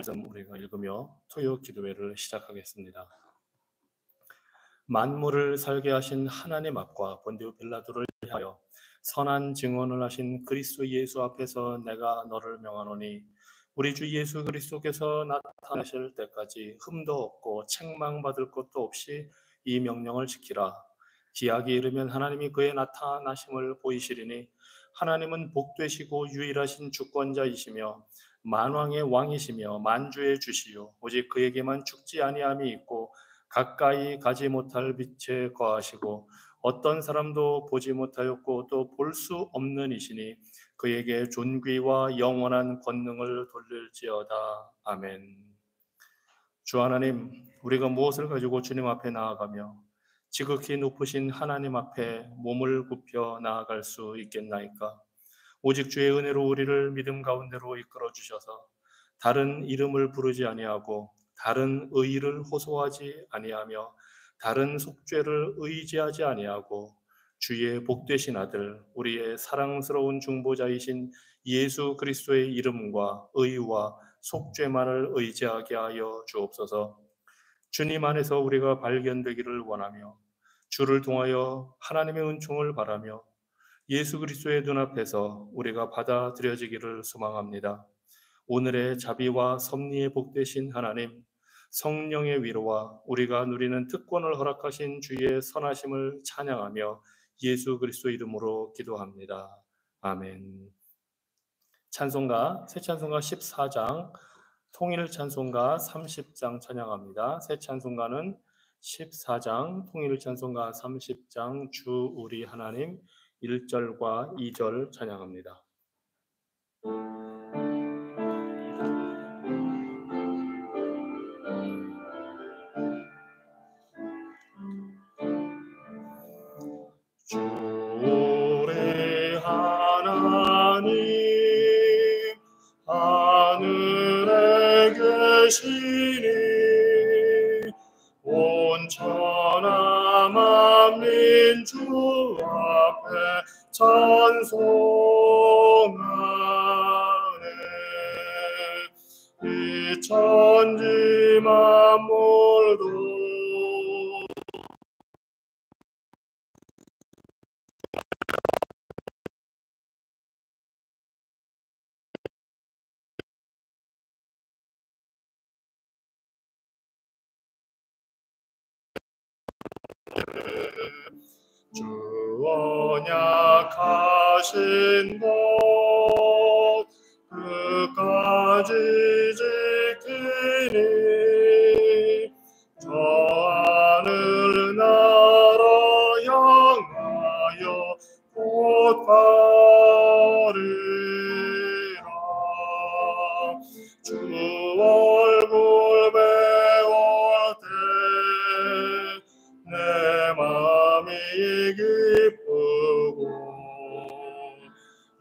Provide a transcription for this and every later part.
말씀 우리가 읽으며 토요 기도회를 시작하겠습니다. 만물을 살게 하신 하나님 앞과 본디오 빌라도를 위하여 선한 증언을 하신 그리스도 예수 앞에서 내가 너를 명하노니 우리 주 예수 그리스도께서 나타나실 때까지 흠도 없고 책망받을 것도 없이 이 명령을 지키라. 기약이 이르면 하나님이 그의 나타나심을 보이시리니 하나님은 복되시고 유일하신 주권자이시며 만왕의 왕이시며 만주의 주시요 오직 그에게만 죽지 아니함이 있고 가까이 가지 못할 빛에 거하시고 어떤 사람도 보지 못하였고 또 볼 수 없는 이시니 그에게 존귀와 영원한 권능을 돌릴지어다. 아멘. 주 하나님, 우리가 무엇을 가지고 주님 앞에 나아가며 지극히 높으신 하나님 앞에 몸을 굽혀 나아갈 수 있겠나이까? 오직 주의 은혜로 우리를 믿음 가운데로 이끌어 주셔서 다른 이름을 부르지 아니하고 다른 의의를 호소하지 아니하며 다른 속죄를 의지하지 아니하고 주의 복되신 아들 우리의 사랑스러운 중보자이신 예수 그리스도의 이름과 의와 속죄만을 의지하게 하여 주옵소서. 주님 안에서 우리가 발견되기를 원하며 주를 통하여 하나님의 은총을 바라며 예수 그리스도의 눈앞에서 우리가 받아들여지기를 소망합니다. 오늘의 자비와 섭리의 복되신 하나님, 성령의 위로와 우리가 누리는 특권을 허락하신 주의 선하심을 찬양하며 예수 그리스도 이름으로 기도합니다. 아멘. 찬송가, 새 찬송가 14장, 통일 찬송가 30장 찬양합니다. 새 찬송가는 14장, 통일 찬송가 30장, 주 우리 하나님 1절과 2절 찬양합니다. 주 우리 하나님 하늘에 계시니 온 천하 만민 주 앞에 찬송하네. 이 천지 만물도 주 언약하신 것 끝까지 지키니 저 하늘 나라 향하여 곧 가리라. 주 얼굴 배울 때 내 마음이 기쁘고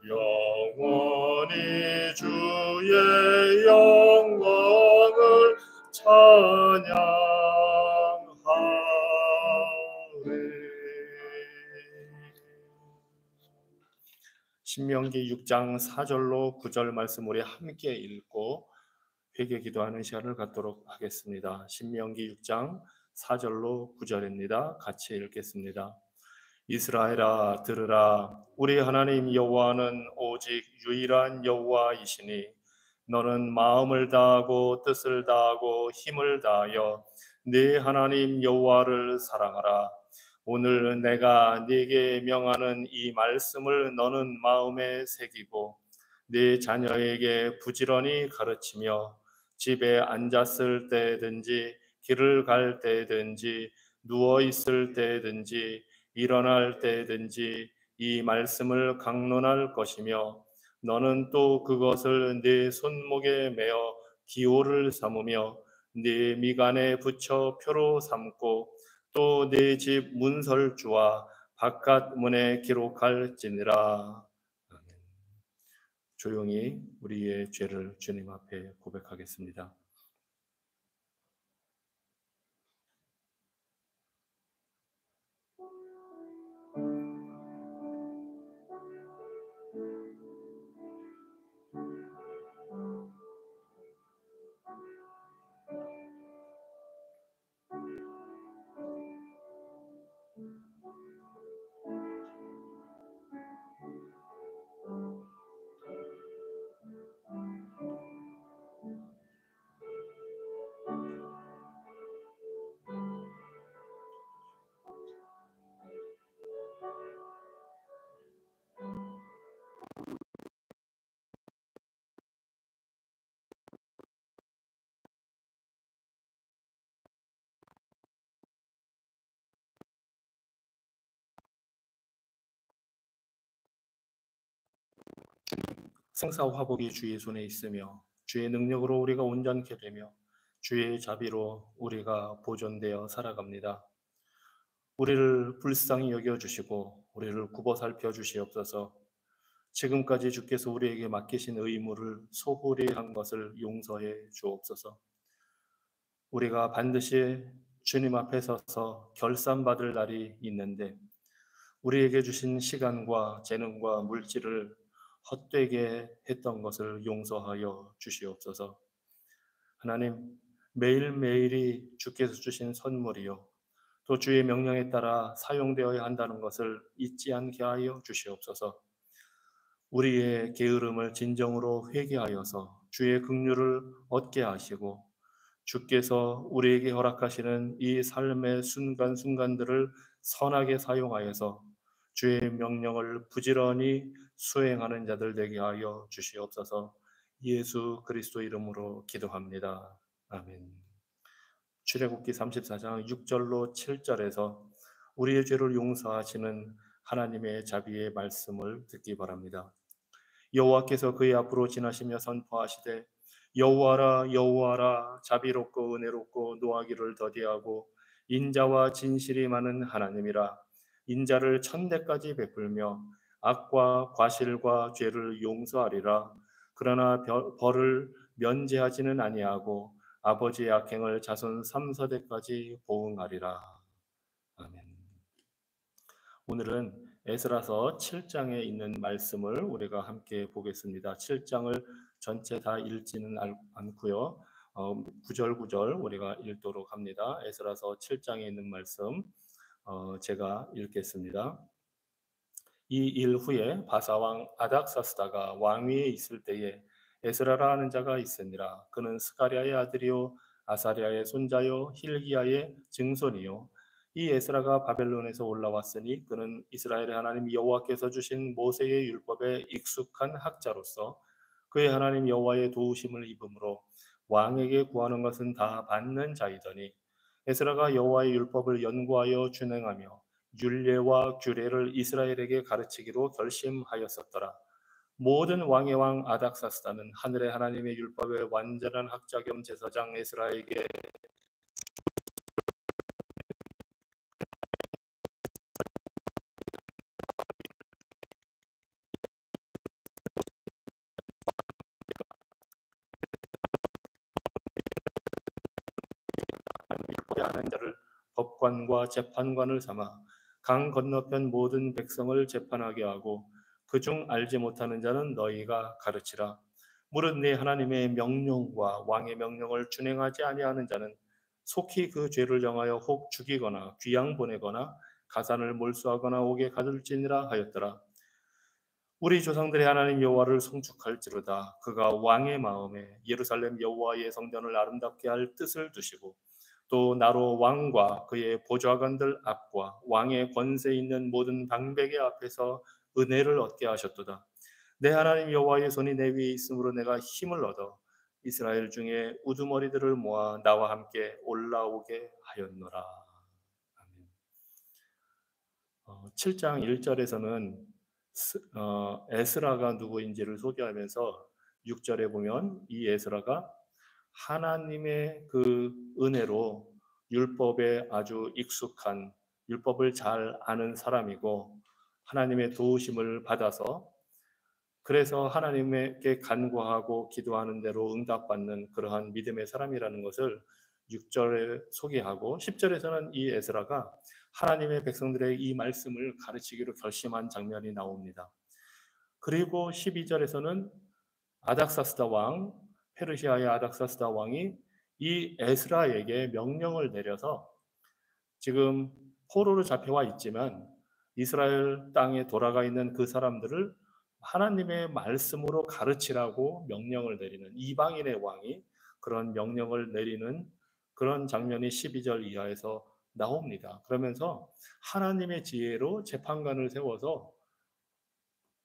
영원히 주의 영광을 찬양하리. 신명기 6장 4절로 9절 말씀 우리 함께 읽고 회개 기도하는 시간을 갖도록 하겠습니다. 신명기 6장 4절로 9절입니다. 같이 읽겠습니다. 이스라엘아 들으라. 우리 하나님 여호와는 오직 유일한 여호와이시니 너는 마음을 다하고 뜻을 다하고 힘을 다하여 네 하나님 여호와를 사랑하라. 오늘 내가 네게 명하는 이 말씀을 너는 마음에 새기고 네 자녀에게 부지런히 가르치며 집에 앉았을 때든지 길을 갈 때든지 누워 있을 때든지 일어날 때든지 이 말씀을 강론할 것이며 너는 또 그것을 네 손목에 매어 기호를 삼으며 네 미간에 붙여 표로 삼고 또 네 집 문설주와 바깥 문에 기록할지니라. 조용히 우리의 죄를 주님 앞에 고백하겠습니다. 생사화복이 주의 손에 있으며 주의 능력으로 우리가 온전케 되며 주의 자비로 우리가 보존되어 살아갑니다. 우리를 불쌍히 여겨주시고 우리를 굽어 살펴 주시옵소서. 지금까지 주께서 우리에게 맡기신 의무를 소홀히 한 것을 용서해 주옵소서. 우리가 반드시 주님 앞에 서서 결산받을 날이 있는데 우리에게 주신 시간과 재능과 물질을 헛되게 했던 것을 용서하여 주시옵소서. 하나님, 매일매일이 주께서 주신 선물이요. 또 주의 명령에 따라 사용되어야 한다는 것을 잊지 않게 하여 주시옵소서. 우리의 게으름을 진정으로 회개하여서 주의 긍휼을 얻게 하시고 주께서 우리에게 허락하시는 이 삶의 순간순간들을 선하게 사용하여서 주의 명령을 부지런히 수행하는 자들 되게 하여 주시옵소서. 예수 그리스도 이름으로 기도합니다. 아멘. 출애굽기 34장 6절로 7절에서 우리의 죄를 용서하시는 하나님의 자비의 말씀을 듣기 바랍니다. 여호와께서 그의 앞으로 지나시며 선포하시되 여호와라 여호와라 자비롭고 은혜롭고 노하기를 더디하고 인자와 진실이 많은 하나님이라. 인자를 천대까지 베풀며 악과 과실과 죄를 용서하리라. 그러나 벌을 면제하지는 아니하고 아버지의 악행을 자손 3세대까지 보응하리라. 아멘. 오늘은 에스라서 7장에 있는 말씀을 우리가 함께 보겠습니다. 7장을 전체 다 읽지는 않고요. 구절 구절 우리가 읽도록 합니다. 에스라서 7장에 있는 말씀 제가 읽겠습니다. 이 일 후에 바사왕 아닥사스다가 왕위에 있을 때에 에스라라 하는 자가 있으니라. 그는 스가랴의 아들이요 아사랴의 손자요 힐기야의 증손이요. 이 에스라가 바벨론에서 올라왔으니 그는 이스라엘의 하나님 여호와께서 주신 모세의 율법에 익숙한 학자로서 그의 하나님 여호와의 도우심을 입음으로 왕에게 구하는 것은 다 받는 자이더니 에스라가 여호와의 율법을 연구하여 준행하며 율례와 규례를 이스라엘에게 가르치기로 결심하였었더라. 모든 왕의 왕 아닥사스다는 하늘의 하나님의 율법의 완전한 학자 겸 제사장 에스라에게 하는 자를 법관과 재판관을 삼아 강 건너편 모든 백성을 재판하게 하고 그중 알지 못하는 자는 너희가 가르치라. 무릇 네 하나님의 명령과 왕의 명령을 준행하지 아니하는 자는 속히 그 죄를 정하여 혹 죽이거나 귀양 보내거나 가산을 몰수하거나 옥에 가둘지니라 하였더라. 우리 조상들의 하나님 여호와를 송축할지로다. 그가 왕의 마음에 예루살렘 여호와의 성전을 아름답게 할 뜻을 두시고 또 나로 왕과 그의 보좌관들 앞과 왕의 권세 있는 모든 방백의 앞에서 은혜를 얻게 하셨도다. 내 하나님 여호와의 손이 내 위에 있으므로 내가 힘을 얻어 이스라엘 중에 우두머리들을 모아 나와 함께 올라오게 하였노라. 아멘. 7장 1절에서는 에스라가 누구인지를 소개하면서 6절에 보면 이 에스라가 하나님의 그 은혜로 율법에 아주 익숙한 율법을 잘 아는 사람이고 하나님의 도우심을 받아서 그래서 하나님께 간구하고 기도하는 대로 응답받는 그러한 믿음의 사람이라는 것을 6절에 소개하고 10절에서는 이 에스라가 하나님의 백성들의 이 말씀을 가르치기로 결심한 장면이 나옵니다. 그리고 12절에서는 아닥사스다 왕, 페르시아의 아닥사스다 왕이 이 에스라에게 명령을 내려서 지금 포로로 잡혀와 있지만 이스라엘 땅에 돌아가 있는 그 사람들을 하나님의 말씀으로 가르치라고 명령을 내리는 이방인의 왕이 그런 명령을 내리는 그런 장면이 12절 이하에서 나옵니다. 그러면서 하나님의 지혜로 재판관을 세워서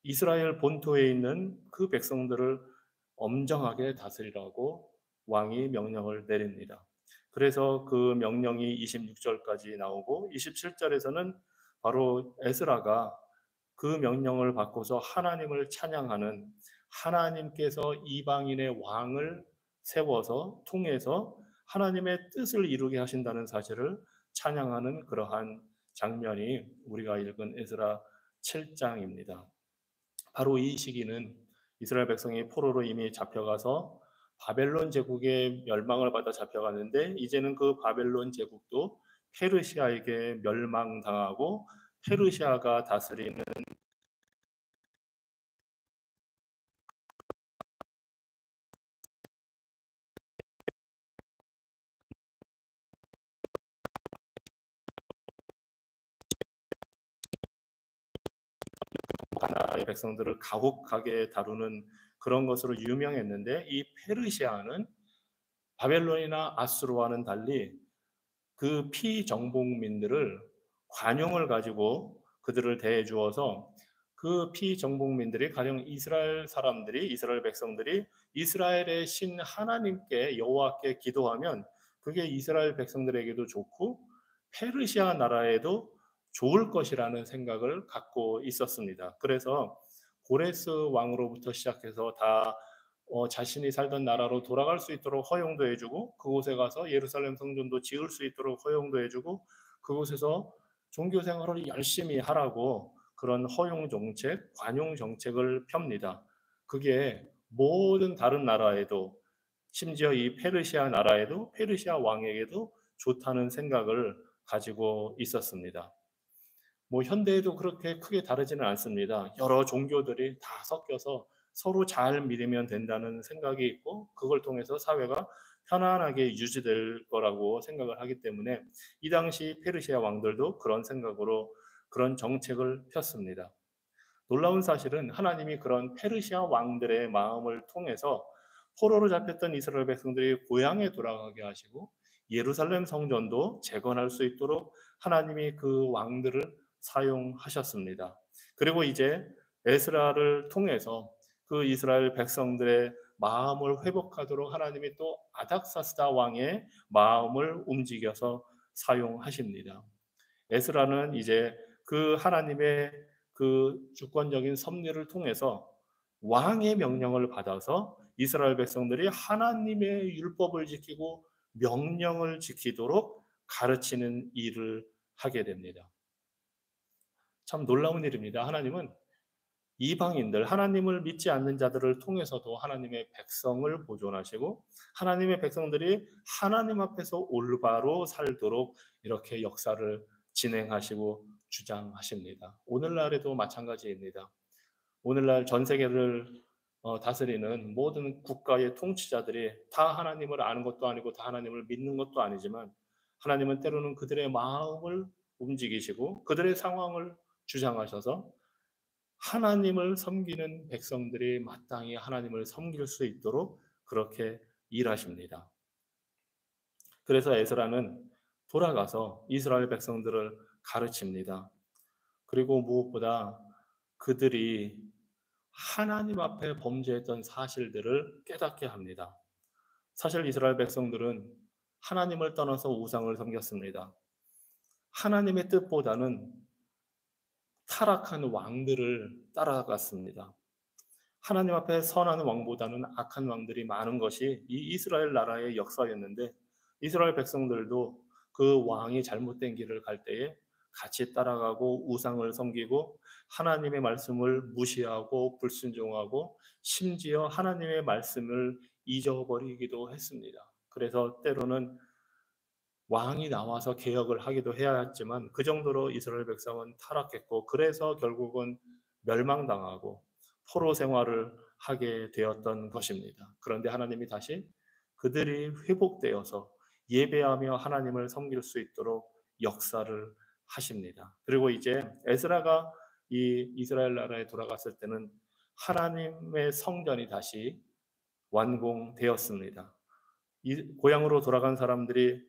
이스라엘 본토에 있는 그 백성들을 엄정하게 다스리라고 왕이 명령을 내립니다. 그래서 그 명령이 26절까지 나오고 27절에서는 바로 에스라가 그 명령을 받고서 하나님을 찬양하는 하나님께서 이방인의 왕을 세워서 통해서 하나님의 뜻을 이루게 하신다는 사실을 찬양하는 그러한 장면이 우리가 읽은 에스라 7장입니다. 바로 이 시기는 이스라엘 백성이 포로로 이미 잡혀가서 바벨론 제국의 멸망을 받아 잡혀가는데, 이제는 그 바벨론 제국도 페르시아에게 멸망당하고 페르시아가 다스리는 나라의 백성들을 가혹하게 다루는 그런 것으로 유명했는데, 이 페르시아는 바벨론이나 아수르와는 달리 그 피정복민들을 관용을 가지고 그들을 대해 주어서 그 피정복민들이, 가령 이스라엘 사람들이, 이스라엘 백성들이 이스라엘의 신 하나님께, 여호와께 기도하면 그게 이스라엘 백성들에게도 좋고 페르시아 나라에도 좋을 것이라는 생각을 갖고 있었습니다. 그래서 고레스 왕으로부터 시작해서 다 자신이 살던 나라로 돌아갈 수 있도록 허용도 해주고, 그곳에 가서 예루살렘 성전도 지을 수 있도록 허용도 해주고, 그곳에서 종교 생활을 열심히 하라고 그런 허용 정책, 관용 정책을 펴니다. 그게 모든 다른 나라에도, 심지어 이 페르시아 나라에도, 페르시아 왕에게도 좋다는 생각을 가지고 있었습니다. 뭐 현대에도 그렇게 크게 다르지는 않습니다. 여러 종교들이 다 섞여서 서로 잘 믿으면 된다는 생각이 있고, 그걸 통해서 사회가 편안하게 유지될 거라고 생각을 하기 때문에 이 당시 페르시아 왕들도 그런 생각으로 그런 정책을 폈습니다. 놀라운 사실은 하나님이 그런 페르시아 왕들의 마음을 통해서 포로로 잡혔던 이스라엘 백성들이 고향에 돌아가게 하시고 예루살렘 성전도 재건할 수 있도록 하나님이 그 왕들을 사용하셨습니다. 그리고 이제 에스라를 통해서 그 이스라엘 백성들의 마음을 회복하도록 하나님이 또 아닥사스다 왕의 마음을 움직여서 사용하십니다. 에스라는 이제 그 하나님의 그 주권적인 섭리를 통해서 왕의 명령을 받아서 이스라엘 백성들이 하나님의 율법을 지키고 명령을 지키도록 가르치는 일을 하게 됩니다. 참 놀라운 일입니다. 하나님은 이방인들, 하나님을 믿지 않는 자들을 통해서도 하나님의 백성을 보존하시고 하나님의 백성들이 하나님 앞에서 올바로 살도록 이렇게 역사를 진행하시고 주장하십니다. 오늘날에도 마찬가지입니다. 오늘날 전 세계를 다스리는 모든 국가의 통치자들이 다 하나님을 아는 것도 아니고 다 하나님을 믿는 것도 아니지만, 하나님은 때로는 그들의 마음을 움직이시고 그들의 상황을 주장하셔서 하나님을 섬기는 백성들이 마땅히 하나님을 섬길 수 있도록 그렇게 일하십니다. 그래서 에스라는 돌아가서 이스라엘 백성들을 가르칩니다. 그리고 무엇보다 그들이 하나님 앞에 범죄했던 사실들을 깨닫게 합니다. 사실 이스라엘 백성들은 하나님을 떠나서 우상을 섬겼습니다. 하나님의 뜻보다는 타락한 왕들을 따라갔습니다. 하나님 앞에 선한 왕보다는 악한 왕들이 많은 것이 이 이스라엘 나라의 역사였는데, 이스라엘 백성들도 그 왕이 잘못된 길을 갈 때에 같이 따라가고 우상을 섬기고 하나님의 말씀을 무시하고 불순종하고 심지어 하나님의 말씀을 잊어버리기도 했습니다. 그래서 때로는 왕이 나와서 개혁을 하기도 해야 했지만 그 정도로 이스라엘 백성은 타락했고, 그래서 결국은 멸망당하고 포로 생활을 하게 되었던 것입니다. 그런데 하나님이 다시 그들이 회복되어서 예배하며 하나님을 섬길 수 있도록 역사를 하십니다. 그리고 이제 에스라가 이 이스라엘 나라에 돌아갔을 때는 하나님의 성전이 다시 완공되었습니다. 이 고향으로 돌아간 사람들이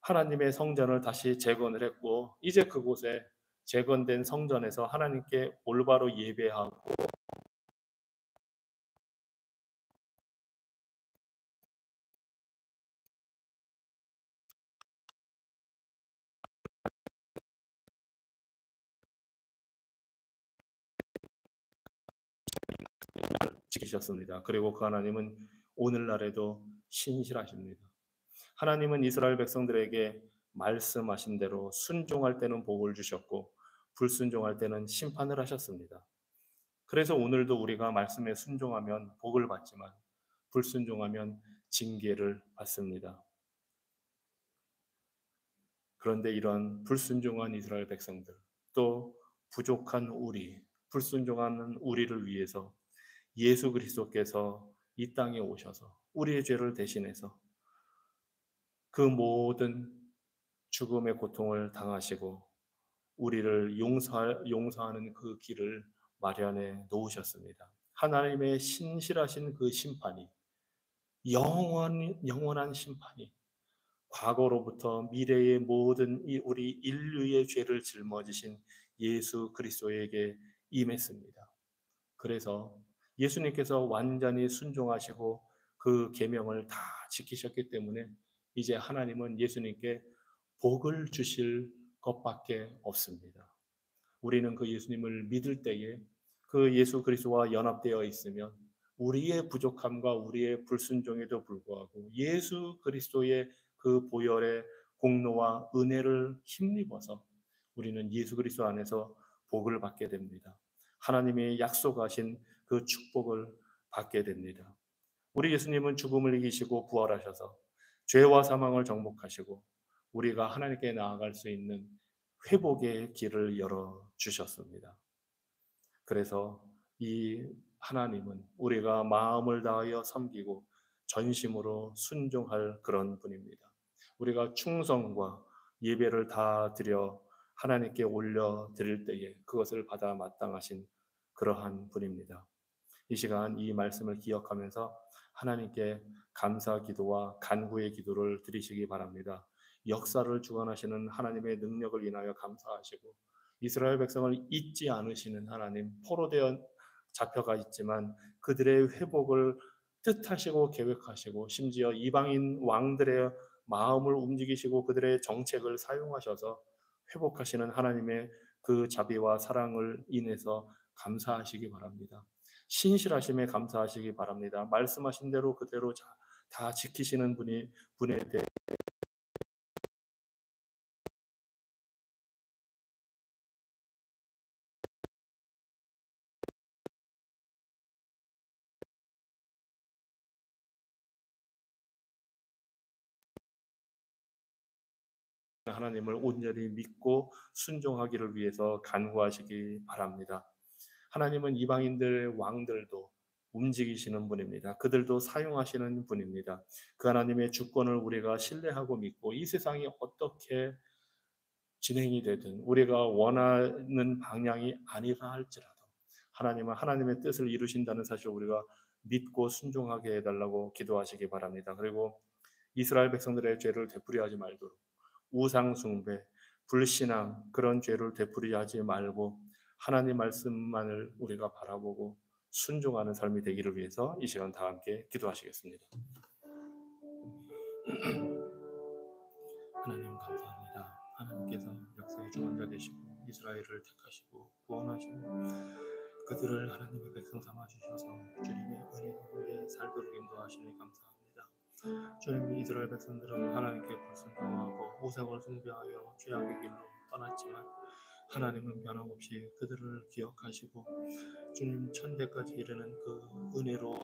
하나님의 성전을 다시 재건을 했고, 이제 그곳에 재건된 성전에서 하나님께 올바로 예배하고 지키셨습니다. 그리고 그 하나님은 오늘날에도 신실하십니다. 하나님은 이스라엘 백성들에게 말씀하신 대로 순종할 때는 복을 주셨고 불순종할 때는 심판을 하셨습니다. 그래서 오늘도 우리가 말씀에 순종하면 복을 받지만 불순종하면 징계를 받습니다. 그런데 이런 불순종한 이스라엘 백성들, 또 부족한 우리, 불순종하는 우리를 위해서 예수 그리스도께서 이 땅에 오셔서 우리의 죄를 대신해서 그 모든 죽음의 고통을 당하시고 우리를 용서하는 그 길을 마련해 놓으셨습니다. 하나님의 신실하신 그 심판이 영원한 심판이 과거로부터 미래의 모든 우리 인류의 죄를 짊어지신 예수 그리스도에게 임했습니다. 그래서 예수님께서 완전히 순종하시고 그 계명을 다 지키셨기 때문에 이제 하나님은 예수님께 복을 주실 것밖에 없습니다. 우리는 그 예수님을 믿을 때에 그 예수 그리스도와 연합되어 있으면 우리의 부족함과 우리의 불순종에도 불구하고 예수 그리스도의 그 보혈의 공로와 은혜를 힘입어서 우리는 예수 그리스도 안에서 복을 받게 됩니다. 하나님이 약속하신 그 축복을 받게 됩니다. 우리 예수님은 죽음을 이기시고 부활하셔서 죄와 사망을 정복하시고 우리가 하나님께 나아갈 수 있는 회복의 길을 열어 주셨습니다. 그래서 이 하나님은 우리가 마음을 다하여 섬기고 전심으로 순종할 그런 분입니다. 우리가 충성과 예배를 다 드려 하나님께 올려 드릴 때에 그것을 받아 마땅하신 그러한 분입니다. 이 시간 이 말씀을 기억하면서 하나님께 감사 기도와 간구의 기도를 드리시기 바랍니다. 역사를 주관하시는 하나님의 능력을 인하여 감사하시고 이스라엘 백성을 잊지 않으시는 하나님, 포로되어 잡혀가 있지만 그들의 회복을 뜻하시고 계획하시고 심지어 이방인 왕들의 마음을 움직이시고 그들의 정책을 사용하셔서 회복하시는 하나님의 그 자비와 사랑을 인해서 감사하시기 바랍니다. 신실하심에 감사하시기 바랍니다. 말씀하신 대로 그대로 다 지키시는 분에 대해 하나님을 온전히 믿고 순종하기를 위해서 간구하시기 바랍니다. 하나님은 이방인들 왕들도 움직이시는 분입니다. 그들도 사용하시는 분입니다. 그 하나님의 주권을 우리가 신뢰하고 믿고 이 세상이 어떻게 진행이 되든 우리가 원하는 방향이 아니라 할지라도 하나님은 하나님의 뜻을 이루신다는 사실을 우리가 믿고 순종하게 해달라고 기도하시기 바랍니다. 그리고 이스라엘 백성들의 죄를 되풀이하지 말도록 우상 숭배, 불신앙 그런 죄를 되풀이하지 말고 하나님 말씀만을 우리가 바라보고 순종하는 삶이 되기를 위해서 이 시간 다 함께 기도하시겠습니다. 하나님 감사합니다. 하나님께서 역사의 주관자 되시고 이스라엘을 택하시고 구원하시고 그들을 하나님의 백성 삼아 주셔서 주님의 은혜 가운데 살도록 인도하시니 감사합니다. 주님, 이스라엘 백성들은 하나님께 불순종하고 우상을 숭배하여 죄악의 길로 떠났지만 하나님은 변함없이 그들을 기억하시고 주님 천대까지 이르는 그 은혜로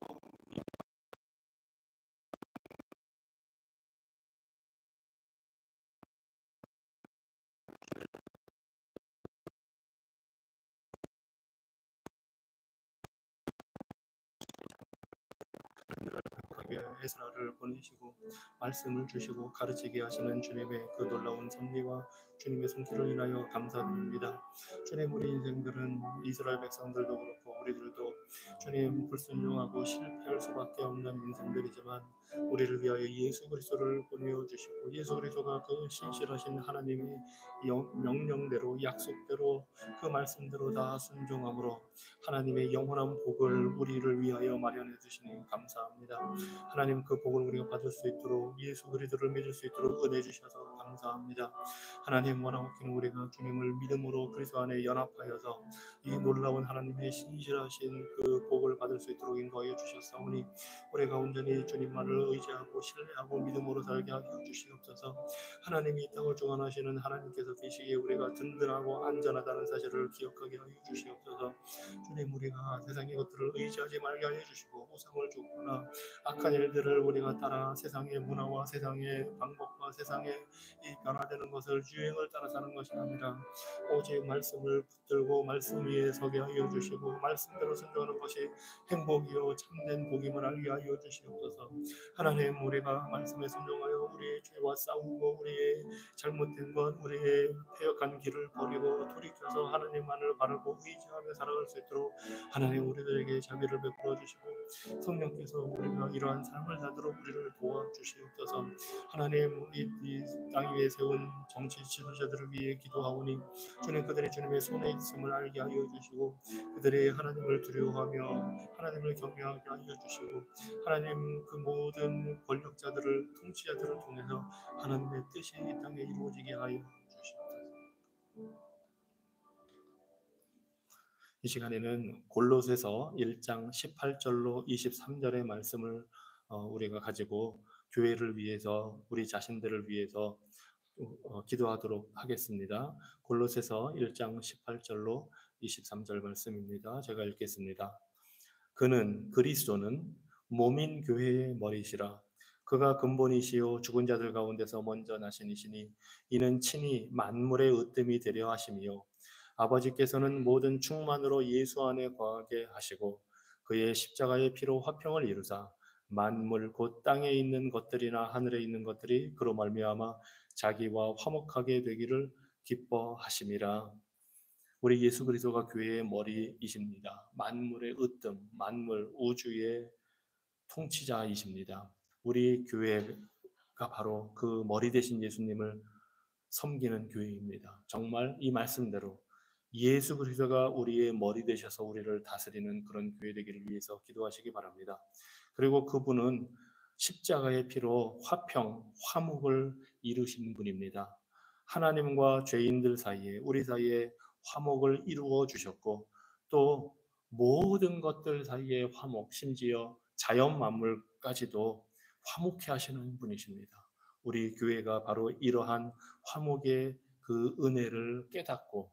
에스라를 보내시고 말씀을 주시고 가르치게 하시는 주님의 그 놀라운 섭리와 주님의 손길을 인하여 감사드립니다. 주님, 우리 인생들은 이스라엘 백성들도 그렇고 우리들도 주님 불순종하고 실패할 수밖에 없는 인생들이지만 우리를 위하여 예수 그리스도를 보내주시고 예수 그리스도가 그 신실하신 하나님의 명령대로 약속대로 그 말씀대로 다 순종함으로 하나님의 영원한 복을 우리를 위하여 마련해 주시니 감사합니다. 하나님 그 복을 우리가 받을 수 있도록 예수 그리스도를 믿을 수 있도록 은혜 주셔서 감사합니다. 감사합니다. 하나님 원하옵기는 우리가 주님을 믿음으로 그리스도 안에 연합하여서 이 놀라운 하나님의 신실하신 그 복을 받을 수 있도록 인도하여 주셨사오니 우리가 온전히 주님만을 의지하고 신뢰하고 믿음으로 살게 하여 주시옵소서. 하나님이 이 땅을 주관하시는 하나님께서 계시기에 우리가 든든하고 안전하다는 사실을 기억하게 하여 주시옵소서. 주님, 우리가 세상의 것들을 의지하지 말게 하여 주시고 우상을 쫓거나 악한 일들을 우리가 따라 세상의 문화와 세상의 방법과 세상의 이 변화되는 것을 유행을 따라 사는 것이 아니라 오직 말씀을 붙들고 말씀 위에 서게 하여 주시고 말씀대로 순종하는 것이 행복이요 참된 복임을 알게 하여 주시옵소서. 하나님, 우리가 말씀에 순종하여 우리의 죄와 싸우고 우리의 잘못된 것, 우리의 패역한 길을 버리고 돌이켜서 하나님만을 바라고 의지하며 살아갈 수 있도록 하나님 우리들에게 자비를 베풀어 주시고 성령께서 우리가 이러한 삶을 사도록 우리를 도와주시옵소서. 하나님, 이 땅 위에 세운 정치 지도자들을 위해 기도하오니 주님, 그들이 주님의 손에 있음을 알게 하여 주시고 그들이 하나님을 두려워하며 하나님을 경외하게 하여 주시고 하나님 그 모든 권력자들을 통치자들을 통해서 하나님의 뜻이 이 땅에 이루어지게 하여 주시옵소서. 이 시간에는 골로새서 1장 18절로 23절의 말씀을 우리가 가지고 교회를 위해서 우리 자신들을 위해서 기도하도록 하겠습니다. 골로새서 1장 18절로 23절 말씀입니다. 제가 읽겠습니다. 그리스도는 몸인 교회의 머리시라. 그가 근본이시요 죽은 자들 가운데서 먼저 나신 이시니 이는 친히 만물의 으뜸이 되려 하심이요 아버지께서는 모든 충만으로 예수 안에 거하게 하시고 그의 십자가의 피로 화평을 이루사 만물 곧 땅에 있는 것들이나 하늘에 있는 것들이 그로 말미암아 자기와 화목하게 되기를 기뻐하심이라. 우리 예수 그리스도가 교회의 머리이십니다. 만물의 으뜸, 만물 우주의 통치자이십니다. 우리 교회가 바로 그 머리 되신 예수님을 섬기는 교회입니다. 정말 이 말씀대로 예수 그리스도가 우리의 머리 되셔서 우리를 다스리는 그런 교회 되기를 위해서 기도하시기 바랍니다. 그리고 그분은 십자가의 피로 화평, 화목을 이루신 분입니다. 하나님과 죄인들 사이에 우리 사이에 화목을 이루어 주셨고 또 모든 것들 사이에 화목, 심지어 자연 만물까지도 화목해 하시는 분이십니다. 우리 교회가 바로 이러한 화목의 그 은혜를 깨닫고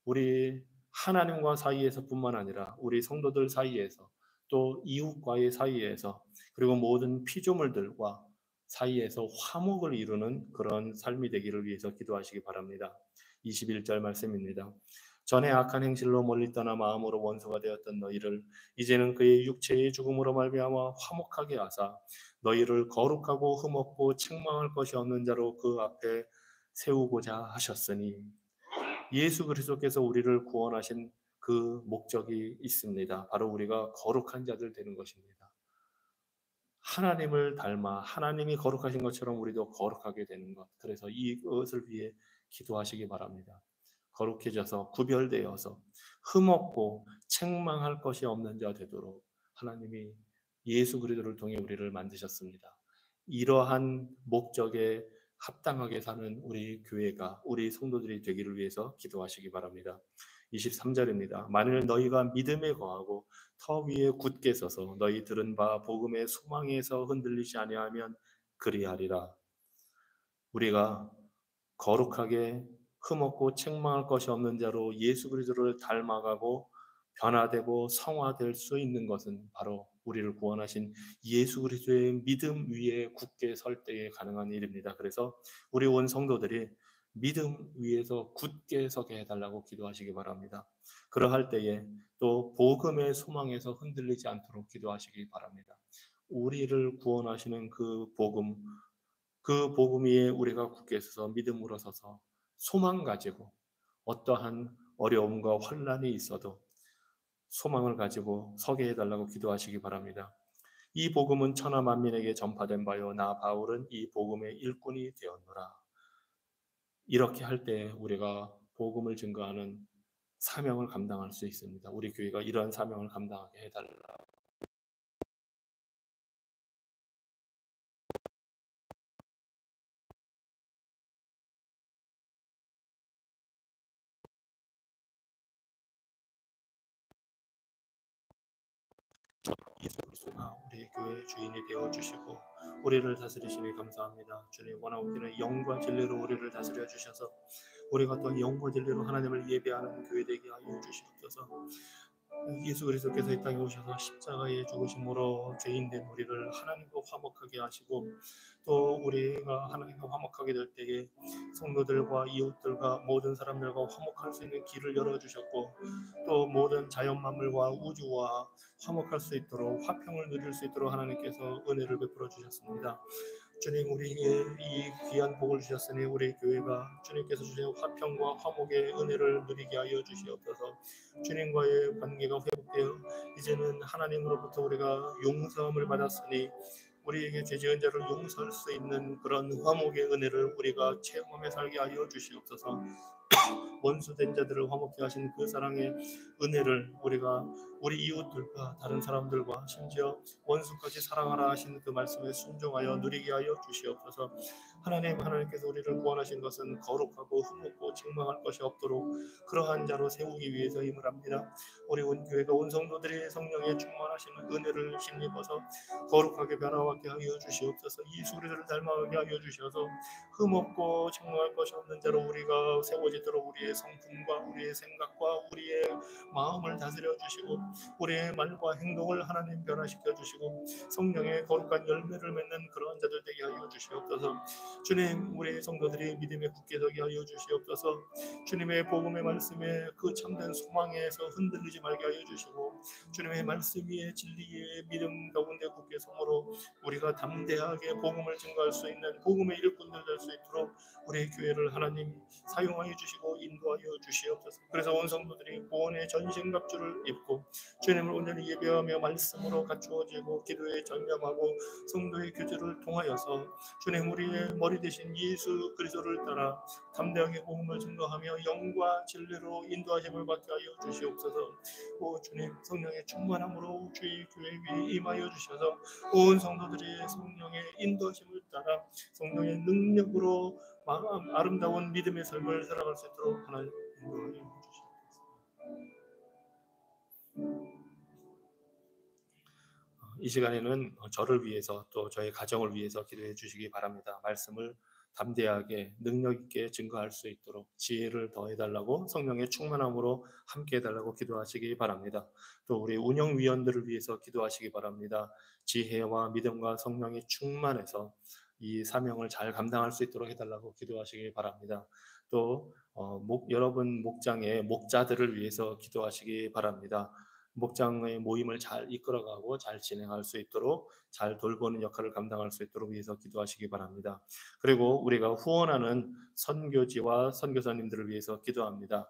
우리 하나님과 사이에서뿐만 아니라 우리 성도들 사이에서 또 이웃과의 사이에서 그리고 모든 피조물들과 사이에서 화목을 이루는 그런 삶이 되기를 위해서 기도하시기 바랍니다. 21절 말씀입니다. 전에 악한 행실로 멀리 떠나 마음으로 원수가 되었던 너희를 이제는 그의 육체의 죽음으로 말미암아 화목하게 하사 너희를 거룩하고 흠없고 책망할 것이 없는 자로 그 앞에 세우고자 하셨으니 예수 그리스도께서 우리를 구원하신 그 목적이 있습니다. 바로 우리가 거룩한 자들 되는 것입니다. 하나님을 닮아 하나님이 거룩하신 것처럼 우리도 거룩하게 되는 것. 그래서 이것을 위해 기도하시기 바랍니다. 거룩해져서 구별되어서 흠없고 책망할 것이 없는 자 되도록 하나님이 예수 그리스도를 통해 우리를 만드셨습니다. 이러한 목적에 합당하게 사는 우리 교회가 우리 성도들이 되기를 위해서 기도하시기 바랍니다. 23절입니다. 만일 너희가 믿음에 거하고 터 위에 굳게 서서 너희 들은 바 복음의 소망에서 흔들리지 아니하면 그리하리라. 우리가 거룩하게 흠없고 책망할 것이 없는 자로 예수 그리스도를 닮아가고 변화되고 성화될 수 있는 것은 바로 우리를 구원하신 예수 그리스도의 믿음 위에 굳게 설 때에 가능한 일입니다. 그래서 우리 온 성도들이 믿음 위에서 굳게 서게 해달라고 기도하시기 바랍니다. 그러할 때에 또 복음의 소망에서 흔들리지 않도록 기도하시기 바랍니다. 우리를 구원하시는 그 복음 위에 우리가 굳게 서서 믿음으로 서서 소망 가지고 어떠한 어려움과 환난이 있어도 소망을 가지고 서게 해달라고 기도하시기 바랍니다. 이 복음은 천하 만민에게 전파된 바요 나 바울은 이 복음의 일꾼이 되었노라. 이렇게 할 때 우리가 복음을 증거하는 사명을 감당할 수 있습니다. 우리 교회가 이러한 사명을 감당하게 해달라. 예수 그리스도가 우리 교회의 주인이 되어 주시고 우리를 다스리시니 감사합니다. 주님, 원하옵기는 영과 진리로 우리를 다스려 주셔서 우리가 또 영과 진리로 하나님을 예배하는 교회 되게 하여 주시옵소서. 예수 그리스도께서 이 땅에 오셔서 십자가에 죽으심으로 죄인된 우리를 하나님과 화목하게 하시고 또 우리가 하나님과 화목하게 될 때에 성도들과 이웃들과 모든 사람들과 화목할 수 있는 길을 열어주셨고 또 모든 자연 만물과 우주와 화목할 수 있도록 화평을 누릴 수 있도록 하나님께서 은혜를 베풀어 주셨습니다. 주님, 우리에게 이 귀한 복을 주셨으니 우리 교회가 주님께서 주신 화평과 화목의 은혜를 누리게 하여 주시옵소서. 주님과의 관계가 회복되어 이제는 하나님으로부터 우리가 용서함을 받았으니 우리에게 죄 지은 자를 용서할 수 있는 그런 화목의 은혜를 우리가 체험하며 살게 하여 주시옵소서. 원수된 자들을 화목케 하신 그 사랑의 은혜를 우리가 우리 이웃들과 다른 사람들과 심지어 원수까지 사랑하라 하신 그 말씀에 순종하여 누리게 하여 주시옵소서. 하나님께서 우리를 구원하신 것은 거룩하고 흠없고 책망할 것이 없도록 그러한 자로 세우기 위해서임을 합니다. 우리 온 교회가 온 성도들이 성령에 충만하시는 은혜를 힘입어서 거룩하게 변화하게 하여 주시옵소서. 예수 그리스도를 닮아가게 하여 주셔서 흠없고 책망할 것이 없는 자로 우리가 세워지도록 우리의 성품과 우리의 생각과 우리의 마음을 다스려 주시고 우리의 말과 행동을 하나님 변화시켜 주시고 성령의 거룩한 열매를 맺는 그러한 자들 되게 하여 주시옵소서. 주님, 우리 성도들이 믿음에 굳게 서게 하여 주시옵소서. 주님의 복음의 말씀에 그 참된 소망에서 흔들리지 말게 하여 주시고 주님의 말씀 위에 진리 위에 믿음 가운데 굳게 서므로 우리가 담대하게 복음을 증거할 수 있는 복음의 일꾼들 될 수 있도록 우리 교회를 하나님 사용하여 주시고 인도하여 주시옵소서. 그래서 온 성도들이 구원의 전신갑주를 입고 주님을 온전히 예배하며 말씀으로 갖추어지고 기도에 전념하고 성도의 교제를 통하여서 주님, 우리의 머리 대신 예수 그리스도를 따라 담대하게 복음을 증거하며 영과 진리로 인도하심을 받게 하여 주시옵소서. 오 주님, 성령의 충만함으로 주의 교회 위에 임하여 주셔서 온 성도들이 성령의 인도하심을 따라 성령의 능력으로 아름다운 믿음의 삶을 살아갈 수 있도록 하나님 인도하여 주시옵소서. 이 시간에는 저를 위해서 또 저의 가정을 위해서 기도해 주시기 바랍니다. 말씀을 담대하게 능력 있게 증거할 수 있도록 지혜를 더해달라고 성령의 충만함으로 함께 해달라고 기도하시기 바랍니다. 또 우리 운영위원들을 위해서 기도하시기 바랍니다. 지혜와 믿음과 성령이 충만해서 이 사명을 잘 감당할 수 있도록 해달라고 기도하시기 바랍니다. 또 여러분 목장의 목자들을 위해서 기도하시기 바랍니다. 목장의 모임을 잘 이끌어가고 잘 진행할 수 있도록 잘 돌보는 역할을 감당할 수 있도록 위해서 기도하시기 바랍니다. 그리고 우리가 후원하는 선교지와 선교사님들을 위해서 기도합니다.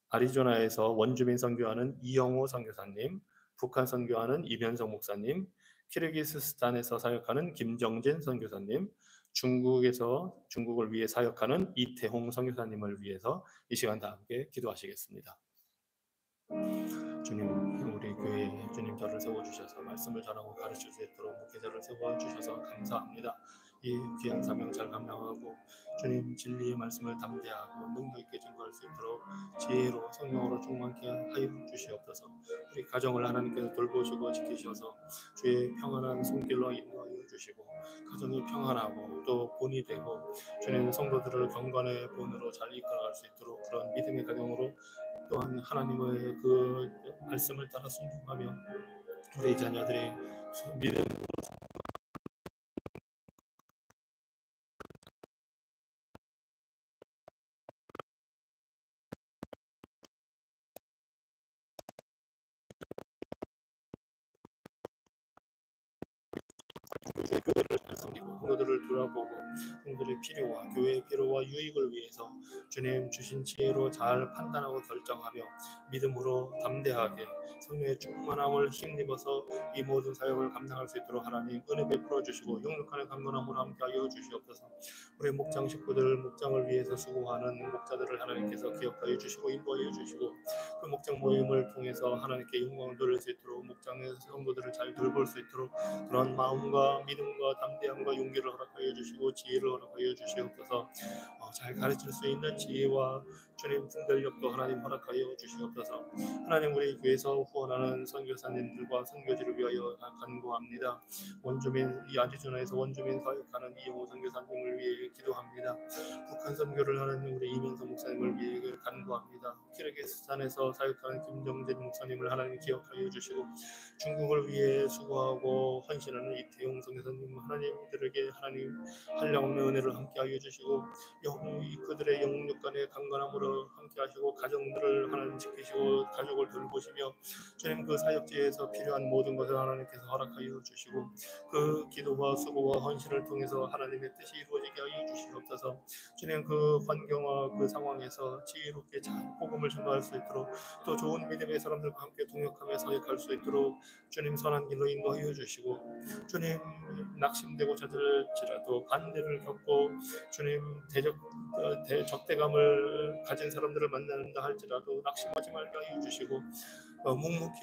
아리조나에서 원주민 선교하는 이영호 선교사님, 북한 선교하는 이변성 목사님, 키르기스스탄에서 사역하는 김정진 선교사님, 중국을 위해 사역하는 이태홍 선교사님을 위해서 이 시간 다 함께 기도하시겠습니다. 주님, 우리 교회에 주님 저를 세워주셔서 말씀을 전하고 가르칠 수 있도록 목회자를 세워주셔서 감사합니다. 이 귀한 사명 잘 감당하고 주님 진리의 말씀을 담대하고 능력 있게 증거할 수 있도록 지혜로 성령으로 충만케 하여 주시옵소서. 우리 가정을 하나님께서 돌보시고 지키셔서 주의 평안한 손길로 인도하여 주시고 가정이 평안하고 또 본이 되고 주님 성도들을 경건의 본으로 잘 이끌어갈 수 있도록 그런 믿음의 가정으로 또한 하나님의 그 말씀을 따라 순종하며 우리 자녀들이 믿음 교회를 섬기고 성도들을 돌아보고 성도들의 필요와 교회의 필요와 유익을 위해서 주님 주신 지혜로 잘 판단하고 결정하며 믿음으로 담대하게 성령의 충만함을 힘입어서 이 모든 사역을 감당할 수 있도록 하나님 은혜 베풀어 주시고 용력하는 강건함으로 함께하여 주시옵소서. 우리 목장 식구들 목장을 위해서 수고하는 목자들을 하나님께서 기억하여 주시고 인도하여 주시고 그 목장 모임을 통해서 하나님께 영광을 돌릴 수 있도록 목장의 성도들을 잘 돌볼 수 있도록 그런 마음과 믿음과 담대함과 용기를 허락하여 주시고 지혜를 허락하여 주시옵소서. 잘 가르칠 수 있는 지혜와 주님 분별력도 하나님 허락하여 주시옵소서. 하나님 우리 교회에서 후원하는 선교사님들과 선교지를 위하여 간구합니다. 원주민 이 아리조나에서 원주민 사역하는 이영호 선교사님을 위해 기도합니다. 북한 선교를 하는 우리 이민석 목사님을 위해 간구합니다. 키르기스탄에서 사역하는 김정진 목사님을 하나님 기억하여 주시고 중국을 위해 수고하고 헌신하는 이태용 선교사님 하나님들에게 하나님 한량없는 은혜를 함께하여 주시고 그들의 영육 간의 강건함으로 함께하시고 가정들을 하나님 지키시고 가족을 돌보시며 주님 그 사역지에서 필요한 모든 것을 하나님께서 허락하여 주시고 그 기도와 수고와 헌신을 통해서 하나님의 뜻이 이루어지게 하여 주시옵소서. 주님 그 환경과 그 상황에서 지혜롭게 잘 복음을 전달할 수 있도록 또 좋은 믿음의 사람들과 함께 동역하며 사역할 수 있도록 주님 선한 길로 인도하여 주시고 주님 낙심되고 저들지라도 반대를 겪고 주님 적대감을 가진 사람들을 만난다 할지라도 낙심하지 말게 하여 주시고 묵묵히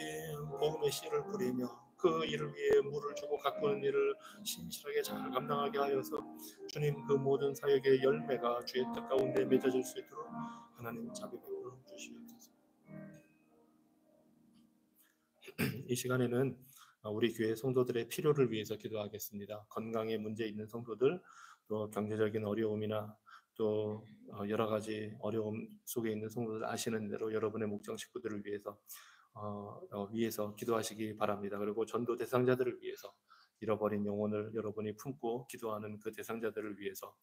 복음의 씨를 뿌리며 그 일을 위해 물을 주고 가꾸는 일을 신실하게 잘 감당하게 하여서 주님 그 모든 사역의 열매가 주의 뜻 가운데 맺어질 수 있도록 하나님 자비 베풀어 주시옵소서. 이 시간에는 우리 교회 성도들의 필요를 위해서 기도하겠습니다. 건강에 문제 있는 성도들, 또 경제적인 어려움이나 또 여러 가지 어려움 속에 있는 성도들 아시는 대로 여러분의 목장 식구들을 위해서 기도하시기 바랍니다. 그리고 전도 대상자들을 위해서 잃어버린 영혼을 여러분이 품고 기도하는 그 대상자들을 위해서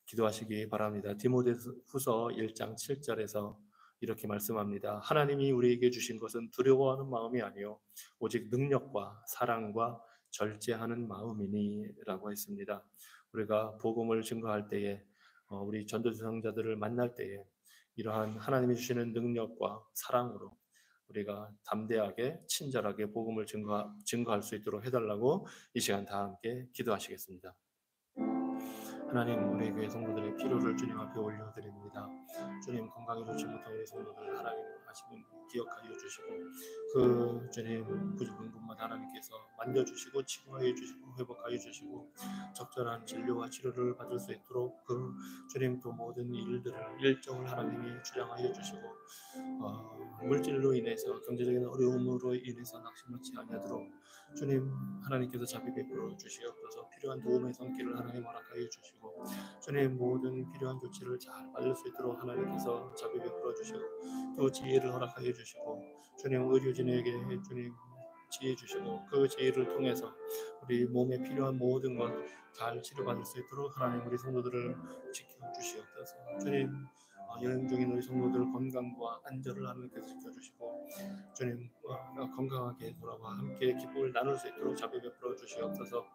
기도하시기 바랍니다. 디모데후서 1장 7절에서 이렇게 말씀합니다. 하나님이 우리에게 주신 것은 두려워하는 마음이 아니요 오직 능력과 사랑과 절제하는 마음이니라고 했습니다. 우리가 복음을 증거할 때에 우리 전도 대상자들을 만날 때에 이러한 하나님이 주시는 능력과 사랑으로 우리가 담대하게 친절하게 복음을 증거할 수 있도록 해달라고 이 시간 다 함께 기도하시겠습니다. 하나님 우리 교회 성도들의 필요를 주님 앞에 올려드립니다. 주님 건강에 좋지 못한 우리 성도들 하나님 하시면 기억하여 주시고 그 주님 부족한 곳마다 하나님께서 만져주시고 치료하여 주시고 회복하여 주시고 적절한 진료와 치료를 받을 수 있도록 그 주님 또 모든 일정을 하나님이 주장하여 주시고 물질로 인해서 경제적인 어려움으로 인해서 낙심하지 아니하도록 주님 하나님께서 자비 베풀어 주시옵소서. 필요한 도움의 손길을 하나님 허락하여 주시고 주님 모든 필요한 조치를 잘 받을 수 있도록 하나님께서 자비 베풀어 주시고 또 지혜를 허락하여 주시고 주님 의료진에게 주님 지혜 주시고 그 지혜를 통해서 우리 몸에 필요한 모든 것 잘 치료받을 수 있도록 하나님 우리 성도들을 지켜주시옵소서. 주님 여행 중인 우리 성도들 건강과 안전을 하나님께서 지켜주시고 주님 건강하게 돌아와 함께 기쁨을 나눌 수 있도록 자비 베풀어 주시옵소서.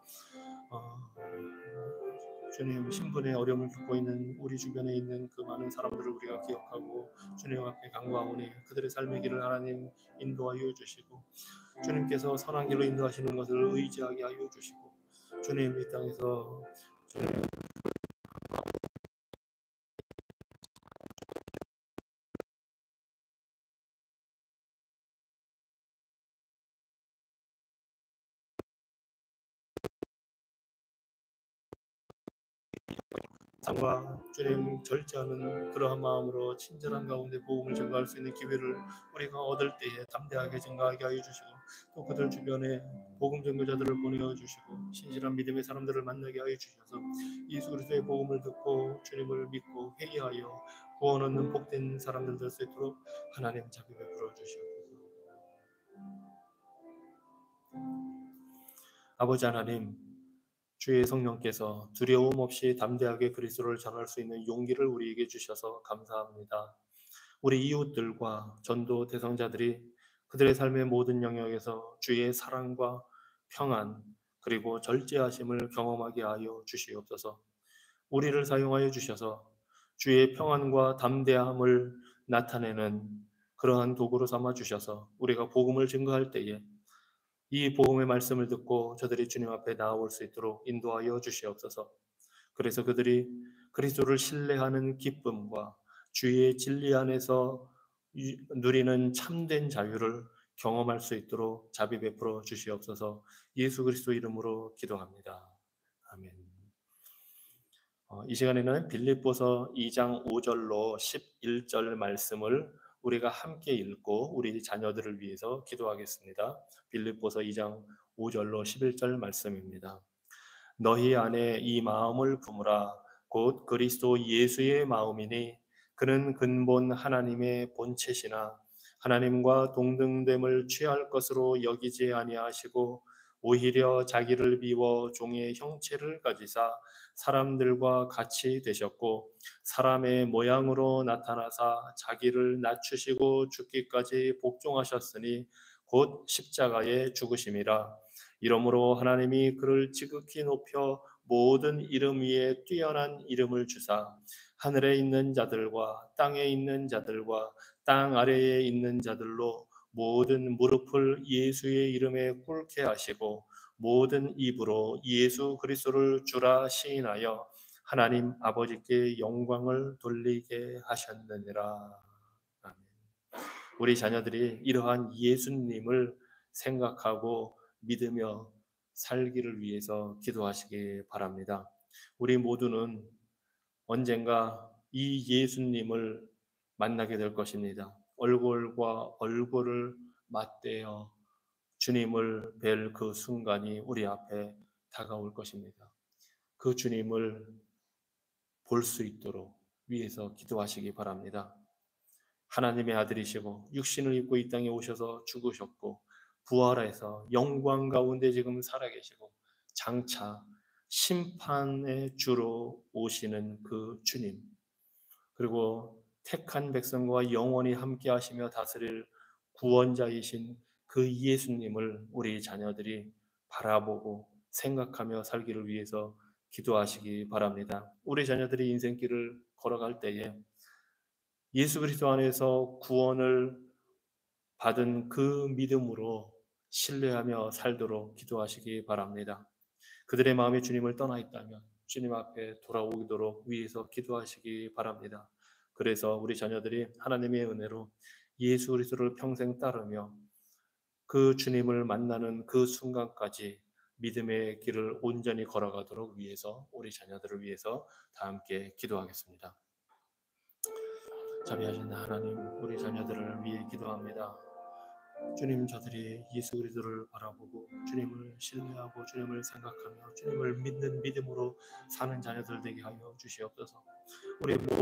주님 신분의 어려움을 겪고 있는 우리 주변에 있는 그 많은 사람들을 우리가 기억하고 주님 앞에 간구하오니 그들의 삶의 길을 하나님 인도하여 주시고 주님께서 선한 길로 인도하시는 것을 의지하게 하여 주시고 주님 이 땅에서 주님 삶과 주님 절제하는 그러한 마음으로 친절한 가운데 복음을 전가할 수 있는 기회를 우리가 얻을 때에 담대하게 전가하게 하여 주시고 또 그들 주변에 복음 전교자들을 보내어 주시고 신실한 믿음의 사람들을 만나게 하여 주셔서 예수 그리스도의 복음을 듣고 주님을 믿고 회개하여 구원 얻는 복된 사람들 될 수 있도록 하나님 자비 베풀어 주시옵소서. 아버지 하나님 주의 성령께서 두려움 없이 담대하게 그리스도를 전할 수 있는 용기를 우리에게 주셔서 감사합니다. 우리 이웃들과 전도 대상자들이 그들의 삶의 모든 영역에서 주의 사랑과 평안 그리고 절제하심을 경험하게 하여 주시옵소서. 우리를 사용하여 주셔서 주의 평안과 담대함을 나타내는 그러한 도구로 삼아 주셔서 우리가 복음을 증거할 때에 이 복음의 말씀을 듣고 저들이 주님 앞에 나아올 수 있도록 인도하여 주시옵소서. 그래서 그들이 그리스도를 신뢰하는 기쁨과 주의 진리 안에서 누리는 참된 자유를 경험할 수 있도록 자비 베풀어 주시옵소서. 예수 그리스도 이름으로 기도합니다. 아멘. 이 시간에는 빌립보서 2장 5절로 11절 말씀을 우리가 함께 읽고 우리 자녀들을 위해서 기도하겠습니다. 빌립보서 2장 5절로 11절 말씀입니다. 너희 안에 이 마음을 품으라. 곧 그리스도 예수의 마음이니 그는 근본 하나님의 본체시나 하나님과 동등됨을 취할 것으로 여기지 아니하시고 오히려 자기를 비워 종의 형체를 가지사 사람들과 같이 되셨고 사람의 모양으로 나타나사 자기를 낮추시고 죽기까지 복종하셨으니 곧 십자가에 죽으심이라. 이러므로 하나님이 그를 지극히 높여 모든 이름 위에 뛰어난 이름을 주사 하늘에 있는 자들과 땅에 있는 자들과 땅 아래에 있는 자들로 모든 무릎을 예수의 이름에 꿇게 하시고 모든 입으로 예수 그리스도를 주라 시인하여 하나님 아버지께 영광을 돌리게 하셨느니라. 아멘. 우리 자녀들이 이러한 예수님을 생각하고 믿으며 살기를 위해서 기도하시기 바랍니다. 우리 모두는 언젠가 이 예수님을 만나게 될 것입니다. 얼굴과 얼굴을 맞대어 주님을 뵐 그 순간이 우리 앞에 다가올 것입니다. 그 주님을 볼 수 있도록 위해서 기도하시기 바랍니다. 하나님의 아들이시고 육신을 입고 이 땅에 오셔서 죽으셨고 부활해서 영광 가운데 지금 살아계시고 장차 심판의 주로 오시는 그 주님, 그리고 택한 백성과 영원히 함께 하시며 다스릴 구원자이신 그 예수님을 우리 자녀들이 바라보고 생각하며 살기를 위해서 기도하시기 바랍니다. 우리 자녀들이 인생길을 걸어갈 때에 예수 그리스도 안에서 구원을 받은 그 믿음으로 신뢰하며 살도록 기도하시기 바랍니다. 그들의 마음이 주님을 떠나 있다면 주님 앞에 돌아오도록 위해서 기도하시기 바랍니다. 그래서 우리 자녀들이 하나님의 은혜로 예수 그리스도를 평생 따르며 그 주님을 만나는 그 순간까지 믿음의 길을 온전히 걸어가도록 위해서 우리 자녀들을 위해서 다 함께 기도하겠습니다. 자비하신 하나님, 우리 자녀들을 위해 기도합니다. 주님, 저들이 예수 그리스도를 바라보고 주님을 신뢰하고 주님을 생각하며 주님을 믿는 믿음으로 사는 자녀들 되게 하여 주시옵소서. 우리 모든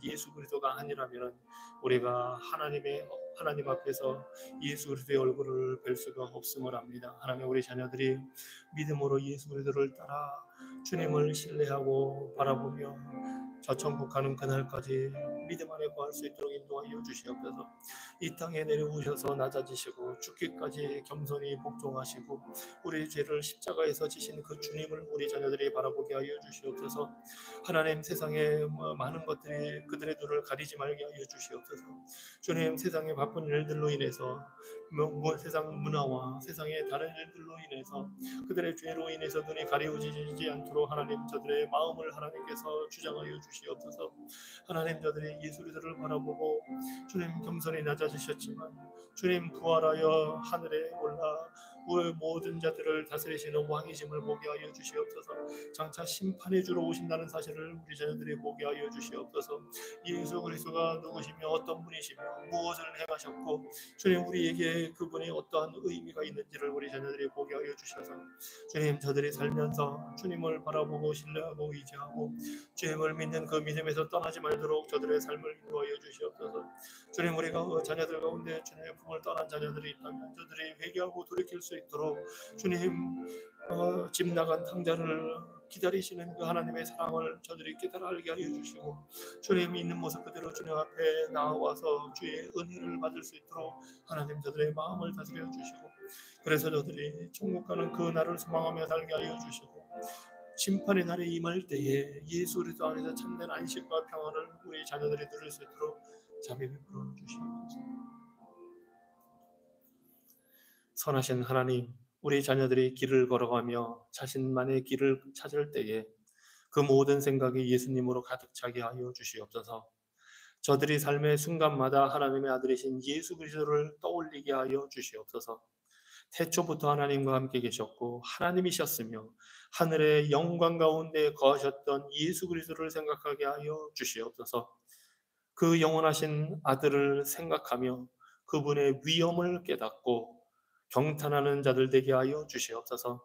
예수 그리스도가 아니라면 우리가 하나님 앞에서 예수 그리스도의 얼굴을 뵐 수가 없음을 압니다. 하나님, 우리 자녀들이 믿음으로 예수 그리스도를 따라 주님을 신뢰하고 바라보며 저천국 가는 그날까지 믿음 안에 거할 수 있도록 인도하여 주시옵소서. 이 땅에 내려오셔서 낮아지시고 죽기까지 겸손히 복종하시고 우리의 죄를 십자가에서 지신 그 주님을 우리 자녀들이 바라보게 하여 주시옵소서. 하나님, 세상에 많은 것들이 그들의 눈을 가리지 말게 하여 주시옵소서. 주님, 세상의 바쁜 일들로 인해서 세상 문화와 세상의 다른 일들로 인해서 그들의 죄로 인해서 눈이 가려지지 않도록 하나님, 저들의 마음을 하나님께서 주장하여 주시옵소서. 하나님, 저들이 예수 그리스도를 바라보고 주님 겸손히 낮아지셨지만 주님 부활하여 하늘에 올라 우리 모든 자들을 다스리시는 왕이심을 보게 하여 주시옵소서. 장차 심판의 주로 오신다는 사실을 우리 자녀들이 보게 하여 주시옵소서. 예수 그리스도가 누구시며 어떤 분이시며 무엇을 행하셨고 주님 우리에게 그분이 어떠한 의미가 있는지를 우리 자녀들이 보게 하여 주셔서 주님, 저들이 살면서 주님을 바라보고 신뢰하고 의지하고 주님을 믿는 그 믿음에서 떠나지 말도록 저들의 삶을 인도하여 주시옵소서. 주님, 우리가 자녀들 가운데 주님의 품을 떠난 자녀들이 있다면 저들이 회개하고 돌이킬 수 있도록 주님, 집 나간 탕자를 기다리시는 그 하나님의 사랑을 저들이 깨달아 알게 하여 주시고 주님 있는 모습 그대로 주님 앞에 나와서 주의 은혜를 받을 수 있도록 하나님 저들의 마음을 다스려 주시고 그래서 저들이 천국 가는 그 날을 소망하며 살게 하여 주시고 심판의 날에 임할 때에 예수 그리스도 안에서 참된 안식과 평안을 우리 자녀들이 누릴 수 있도록 자비 베풀어 주시옵소서. 선하신 하나님, 우리 자녀들이 길을 걸어가며 자신만의 길을 찾을 때에 그 모든 생각이 예수님으로 가득 차게 하여 주시옵소서. 저들이 삶의 순간마다 하나님의 아들이신 예수 그리스도를 떠올리게 하여 주시옵소서. 태초부터 하나님과 함께 계셨고 하나님이셨으며 하늘의 영광 가운데 거하셨던 예수 그리스도를 생각하게 하여 주시옵소서. 그 영원하신 아들을 생각하며 그분의 위엄을 깨닫고 경탄하는 자들 되게 하여 주시옵소서.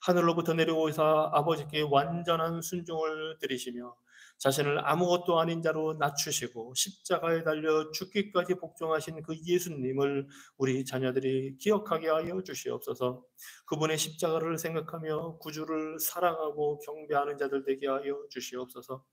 하늘로부터 내려오사 아버지께 완전한 순종을 드리시며 자신을 아무것도 아닌 자로 낮추시고 십자가에 달려 죽기까지 복종하신 그 예수님을 우리 자녀들이 기억하게 하여 주시옵소서. 그분의 십자가를 생각하며 구주를 사랑하고 경배하는 자들 되게 하여 주시옵소서.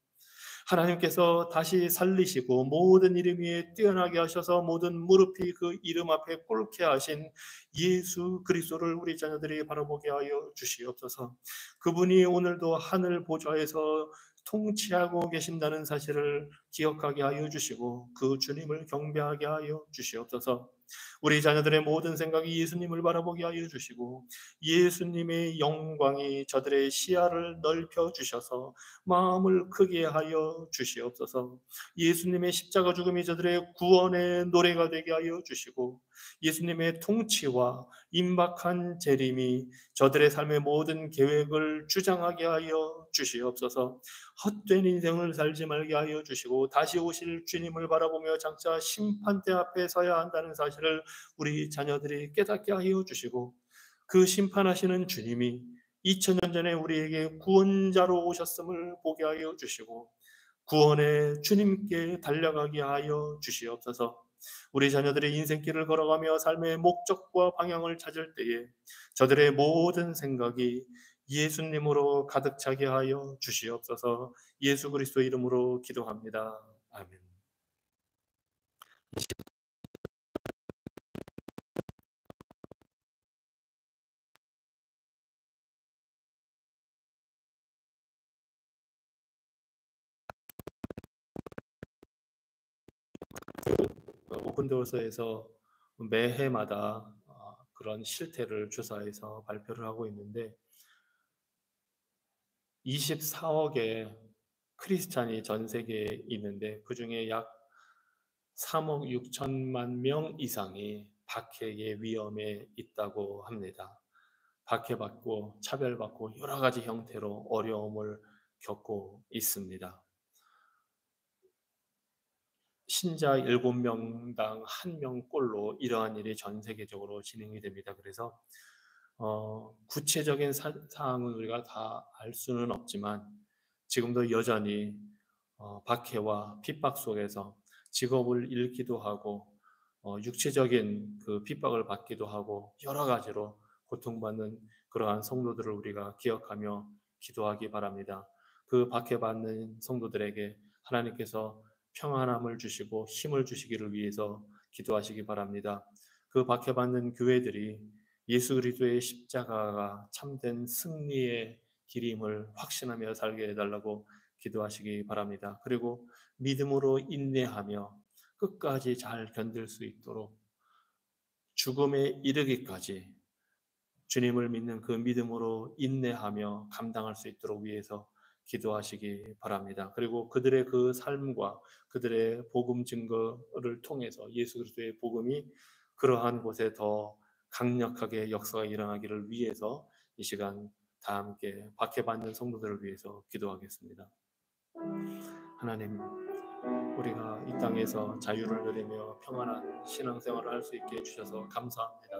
하나님께서 다시 살리시고 모든 이름 위에 뛰어나게 하셔서 모든 무릎이 그 이름 앞에 꿇게 하신 예수 그리스도를 우리 자녀들이 바라보게 하여 주시옵소서. 그분이 오늘도 하늘 보좌에서 통치하고 계신다는 사실을 기억하게 하여 주시고 그 주님을 경배하게 하여 주시옵소서. 우리 자녀들의 모든 생각이 예수님을 바라보게 하여 주시고 예수님의 영광이 저들의 시야를 넓혀 주셔서 마음을 크게 하여 주시옵소서. 예수님의 십자가 죽음이 저들의 구원의 노래가 되게 하여 주시고 예수님의 통치와 임박한 재림이 저들의 삶의 모든 계획을 주장하게 하여 주시옵소서. 헛된 인생을 살지 말게 하여 주시고 다시 오실 주님을 바라보며 장차 심판대 앞에 서야 한다는 사실을 우리 자녀들이 깨닫게 하여 주시고 그 심판하시는 주님이 2000년 전에 우리에게 구원자로 오셨음을 보게 하여 주시고 구원의 주님께 달려가게 하여 주시옵소서. 우리 자녀들의 인생길을 걸어가며 삶의 목적과 방향을 찾을 때에 저들의 모든 생각이 예수님으로 가득 차게 하여 주시옵소서. 예수 그리스도 이름으로 기도합니다. 아멘. 오픈도어서에서 매해마다 그런 실태를 조사해서 발표를 하고 있는데 24억의 크리스찬이 전 세계에 있는데 그중에 약 3억 6천만 명 이상이 박해의 위험에 있다고 합니다. 박해받고 차별받고 여러 가지 형태로 어려움을 겪고 있습니다. 신자 7명당 1명꼴로 이러한 일이 전 세계적으로 진행이 됩니다. 그래서 구체적인 사항은 우리가 다 알 수는 없지만 지금도 여전히 박해와 핍박 속에서 직업을 잃기도 하고 육체적인 그 핍박을 받기도 하고 여러 가지로 고통받는 그러한 성도들을 우리가 기억하며 기도하기 바랍니다. 그 박해받는 성도들에게 하나님께서 평안함을 주시고 힘을 주시기를 위해서 기도하시기 바랍니다. 그 박해받는 교회들이 예수 그리스도의 십자가가 참된 승리의 길임을 확신하며 살게 해달라고 기도하시기 바랍니다. 그리고 믿음으로 인내하며 끝까지 잘 견딜 수 있도록 죽음에 이르기까지 주님을 믿는 그 믿음으로 인내하며 감당할 수 있도록 위해서 기도하시기 바랍니다. 그리고 그들의 그 삶과 그들의 복음 증거를 통해서 예수 그리스도의 복음이 그러한 곳에 더 강력하게 역사가 일어나기를 위해서 이 시간 다 함께 박해받는 성도들을 위해서 기도하겠습니다. 하나님, 우리가 이 땅에서 자유를 누리며 평안한 신앙생활을 할 수 있게 해주셔서 감사합니다.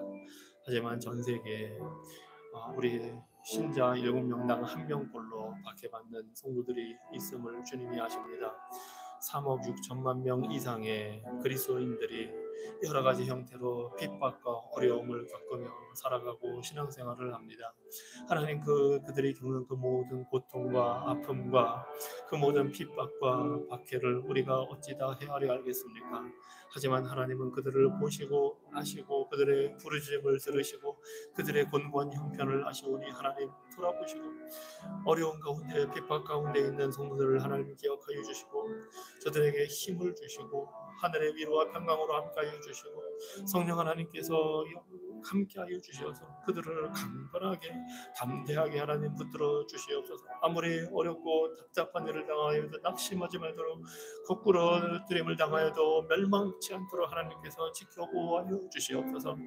하지만 전 세계에 우리 신자 7명당 1명꼴로 박해받는 성도들이 있음을 주님이 아십니다. 3억 6천만 명 이상의 그리스도인들이 여러 가지 형태로 핍박과 어려움을 겪으며 살아가고 신앙생활을 합니다. 하나님, 그들이 겪는 그 모든 고통과 아픔과 그 모든 핍박과 박해를 우리가 어찌 다 헤아려 알겠습니까? 하지만 하나님은 그들을 보시고 아시고 그들의 부르짖음을 들으시고 그들의 곤고한 형편을 아시오니 하나님 돌아보시고 어려운 가운데 핍박 가운데 있는 성도들을 하나님 기억하여 주시고 저들에게 힘을 주시고 하늘의 위로와 평강으로 함께하여 주시고 성령 하나님께서 함께하여 주시어서 그들을 강건하게 담대하게 하나님 붙들어 주시옵소서. 아무리 어렵고 답답한 일을 당하여도 낙심하지 말도록, 거꾸로 뜨림을 당하여도 멸망치 않도록 하나님께서 지켜 보호하여 주시옵소서.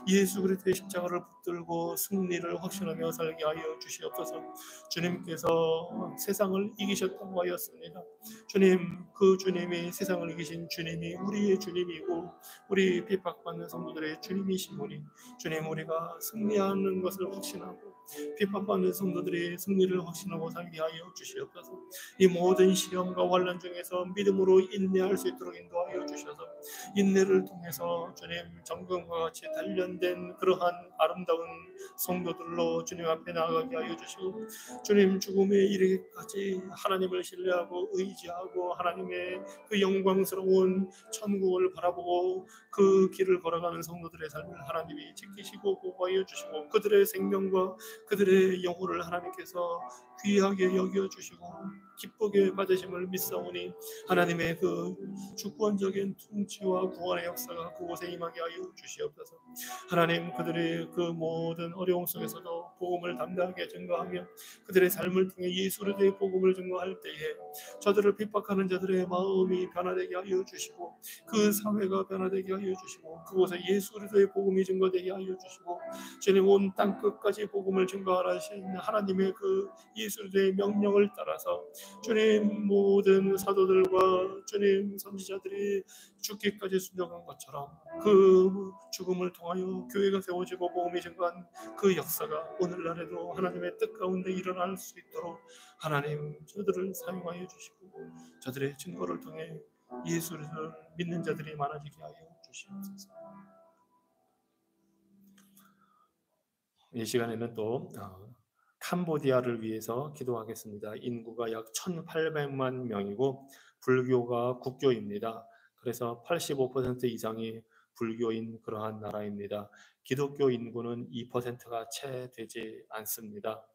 예수 그리스도의 십자가를 붙들고 승리를 확신하며 살게 하여 주시옵소서. 주님께서 세상을 이기셨다고 하였습니다. 주님, 그 주님이 세상을 이기신 주님이 우리의 주님이고 우리 핍박받는 성도들의 주님이시오니 주님, 우리가 승리하는 것을 확신하고 핍박받는 성도들이 승리를 확신하고 살게 하여 주시옵소서. 이 모든 시험과 환난 중에서 믿음으로 인내할 수 있도록 인도하여 주셔서 인내를 통해서 주님 정금과 같이 단련된 그러한 아름다운 성도들로 주님 앞에 나아가게 하여 주시고, 주님 죽음에 이르기까지 하나님을 신뢰하고 의지하고 하나님의 그 영광스러운 천국을 바라보고 그 길을 걸어가는 성도들의 삶을 하나님이 지키시고 보호하여 주시고 그들의 생명과 그들의 영혼을 하나님께서 귀하게 여겨주시고 기쁘게 받으심을 믿사오니 하나님의 그 주권적인 통치와 구원의 역사가 그곳에 임하게 하여 주시옵소서. 하나님, 그들의 그 모든 어려움 속에서도 복음을 담대하게 증거하며 그들의 삶을 통해 예수 그리스도의 복음을 증거할 때에 저들을 핍박하는 자들의 마음이 변화되게 하여 주시고 그 사회가 변화되게 하여 주시고 그곳에 예수 그리스도의 복음이 증거되게 하여 주시고 주님, 온 땅 끝까지 복음을 증거하신 하나님의 그 예수 그리스도의 명령을 따라서 주님 모든 사도들과 주님 선지자들이 죽기까지 순종한 것처럼 그 죽음을 통하여 교회가 세워지고 복음이 증거한 그 역사가 오늘날에도 하나님의 뜻 가운데 일어날 수 있도록 하나님 저들을 사용하여 주시고 저들의 증거를 통해 예수를 믿는 자들이 많아지게 하여 주시옵소서. 이 시간에는 또 캄보디아를 위해서 기도하겠습니다. 인구가 약 1,800만 명이고 불교가 국교입니다. 그래서 85% 이상이 불교인 그러한 나라입니다. 기독교 인구는 2%가 채 되지 않습니다.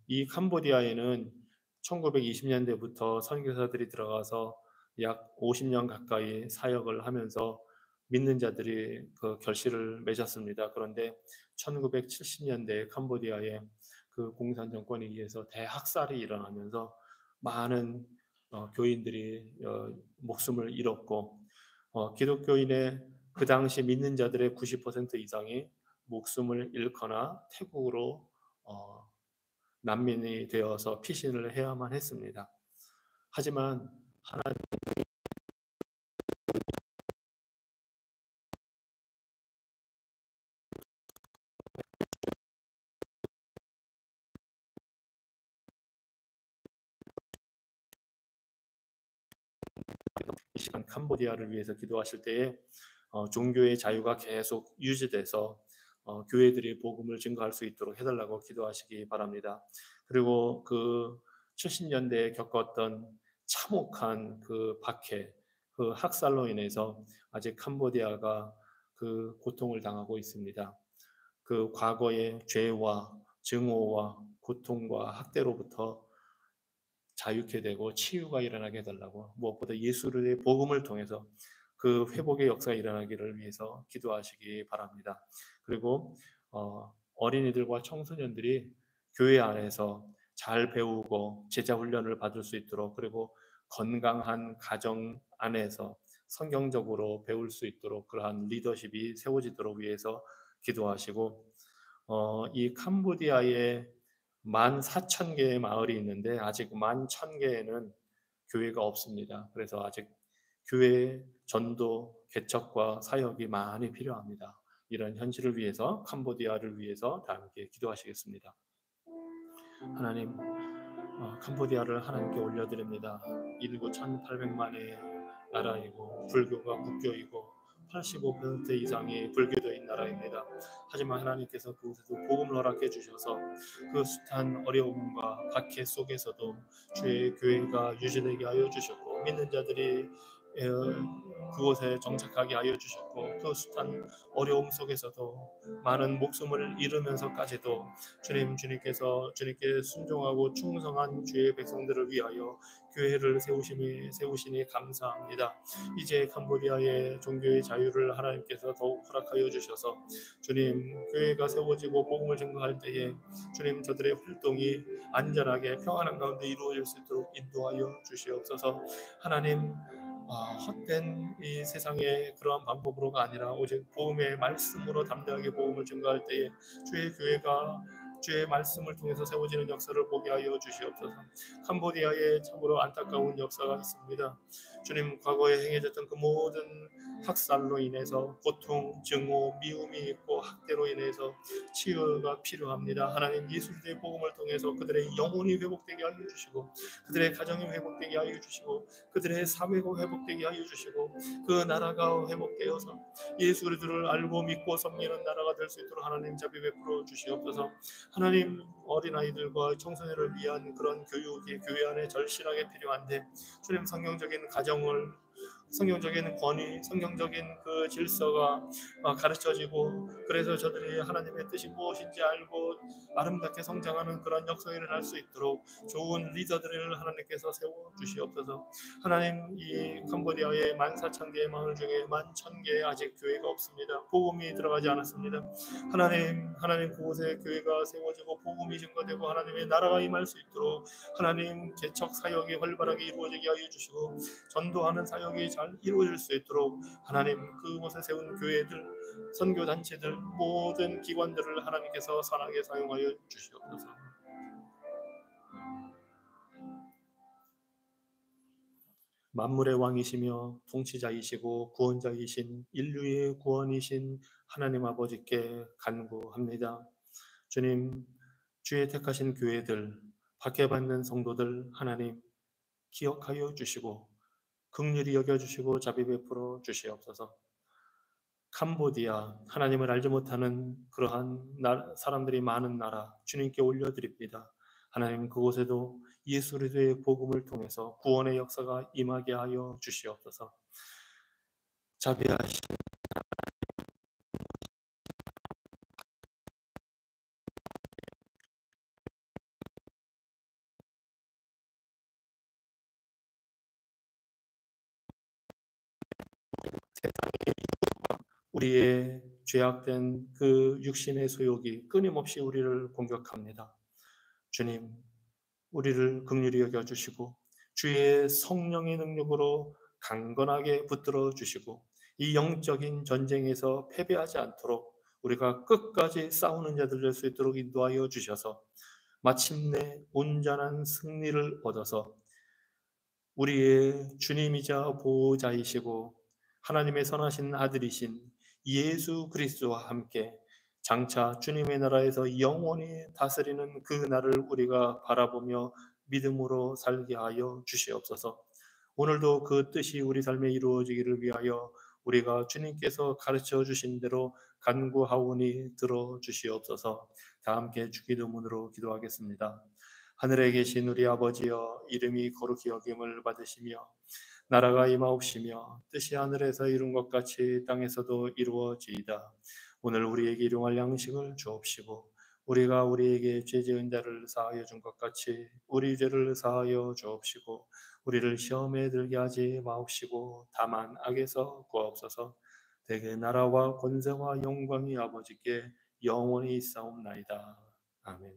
이 캄보디아에는 1920년대부터 선교사들이 들어가서 약 50년 가까이 사역을 하면서 믿는 자들이 그 결실을 맺었습니다. 그런데 1970년대 캄보디아에 그 공산 정권에 의해서 대학살이 일어나면서 많은 교인들이 목숨을 잃었고 기독교인의 그 당시 믿는 자들의 90% 이상이 목숨을 잃거나 태국으로 난민이 되어서 피신을 해야만 했습니다. 하지만 하나님 이 시간 캄보디아를 위해서 기도하실 때에 종교의 자유가 계속 유지돼서 교회들이 복음을 증거할 수 있도록 해달라고 기도하시기 바랍니다. 그리고 그 70년대에 겪었던 참혹한 그 박해, 그 학살로 인해서 아직 캄보디아가 그 고통을 당하고 있습니다. 그 과거의 죄와 증오와 고통과 학대로부터 자유케 되고 치유가 일어나게 해달라고, 무엇보다 예수의 복음을 통해서 그 회복의 역사가 일어나기를 위해서 기도하시기 바랍니다. 그리고 어린이들과 청소년들이 교회 안에서 잘 배우고 제자 훈련을 받을 수 있도록, 그리고 건강한 가정 안에서 성경적으로 배울 수 있도록 그러한 리더십이 세워지도록 위해서 기도하시고, 이 캄보디아의 14,000개의 마을이 있는데 아직 11,000개에는 교회가 없습니다. 그래서 아직 교회 전도, 개척과 사역이 많이 필요합니다. 이런 현실을 위해서, 캄보디아를 위해서 다 함께 기도하시겠습니다. 하나님, 캄보디아를 하나님께 올려드립니다. 인구 1,800만의 나라이고 불교가 국교이고 85% 이상이 불교도인 나라입니다. 하지만 하나님께서 그곳에도 복음을 허락해 주셔서 그 숱한 어려움과 박해 속에서도 주의 교회가 유지되게 하여 주셨고 믿는 자들이 그곳에 정착하게 하여 주셨고 그 숱한 어려움 속에서도 많은 목숨을 잃으면서까지도 주님께서 주님께 순종하고 충성한 주의 백성들을 위하여 교회를 세우시니 감사합니다. 이제 캄보디아의 종교의 자유를 하나님께서 더욱 허락하여 주셔서 주님 교회가 세워지고 복음을 증거할 때에 주님 저들의 활동이 안전하게 평안한 가운데 이루어질 수 있도록 인도하여 주시옵소서. 하나님 헛된 이 세상의 그러한 방법으로가 아니라 오직 복음의 말씀으로 담대하게 복음을 증거할 때에 주의 교회가 주의 말씀을 통해서 세워지는 역사를 보게 하여 주시옵소서. 캄보디아에 참으로 안타까운 역사가 있습니다. 주님 과거에 행해졌던 그 모든 학살로 인해서 고통, 증오, 미움이 있고 학대로 인해서 치유가 필요합니다. 하나님 예수의 복음을 통해서 그들의 영혼이 회복되게 하여 주시고 그들의 가정이 회복되게 하여 주시고 그들의 사회가 회복되게 하여 주시고 그 나라가 회복되어서 예수 그리스도를 알고 믿고 섬기는 나라가 될 수 있도록 하나님 자비 베풀어 주시옵소서. 하나님 어린아이들과 청소년을 위한 그런 교육이 교회 안에 절실하게 필요한데 주님 성경적인 권위, 성경적인 그 질서가 가르쳐지고 그래서 저들이 하나님의 뜻이 무엇인지 알고 아름답게 성장하는 그런 역사가 일어날 수 있도록 좋은 리더들을 하나님께서 세워주시옵소서. 하나님 이 캄보디아의 14,000개의 마을 중에 11,000개의 아직 교회가 없습니다. 복음이 들어가지 않았습니다. 하나님 그곳에 교회가 세워지고 복음이 증거되고 하나님의 나라가 임할 수 있도록 하나님 개척 사역이 활발하게 이루어지게 하여 주시고 전도하는 사역이 잘 이루어질 수 있도록 하나님 그곳에 세운 교회들, 선교단체들, 모든 기관들을 하나님께서 선하게 사용하여 주시옵소서. 만물의 왕이시며 통치자이시고 구원자이신 인류의 구원이신 하나님 아버지께 간구합니다. 주님, 주의 택하신 교회들, 박해받는 성도들 하나님 기억하여 주시고 긍휼히 여겨주시고 자비 베풀어 주시옵소서. 캄보디아, 하나님을 알지 못하는 그러한 사람들이 많은 나라 주님께 올려드립니다. 하나님 그곳에도 예수 그리스도의 복음을 통해서 구원의 역사가 임하게 하여 주시옵소서. 자비하신 세상의 우리의 죄악된 그 육신의 소욕이 끊임없이 우리를 공격합니다. 주님, 우리를 긍휼히 여겨주시고 주의 성령의 능력으로 강건하게 붙들어 주시고 이 영적인 전쟁에서 패배하지 않도록 우리가 끝까지 싸우는 자들 될 수 있도록 인도하여 주셔서 마침내 온전한 승리를 얻어서 우리의 주님이자 보호자이시고 하나님의 선하신 아들이신 예수 그리스도와 함께 장차 주님의 나라에서 영원히 다스리는 그 날을 우리가 바라보며 믿음으로 살게 하여 주시옵소서. 오늘도 그 뜻이 우리 삶에 이루어지기를 위하여 우리가 주님께서 가르쳐 주신 대로 간구하오니 들어 주시옵소서. 다 함께 주기도문으로 기도하겠습니다. 하늘에 계신 우리 아버지여, 이름이 거룩히 여김을 받으시며 나라가 임하옵시며 뜻이 하늘에서 이룬 것 같이 땅에서도 이루어지이다. 오늘 우리에게 일용할 양식을 주옵시고 우리가 우리에게 죄 지은 자를 사하여 준 것 같이 우리 죄를 사하여 주옵시고 우리를 시험에 들게 하지 마옵시고 다만 악에서 구하옵소서. 대개 나라와 권세와 영광이 아버지께 영원히 있사옵나이다. 아멘.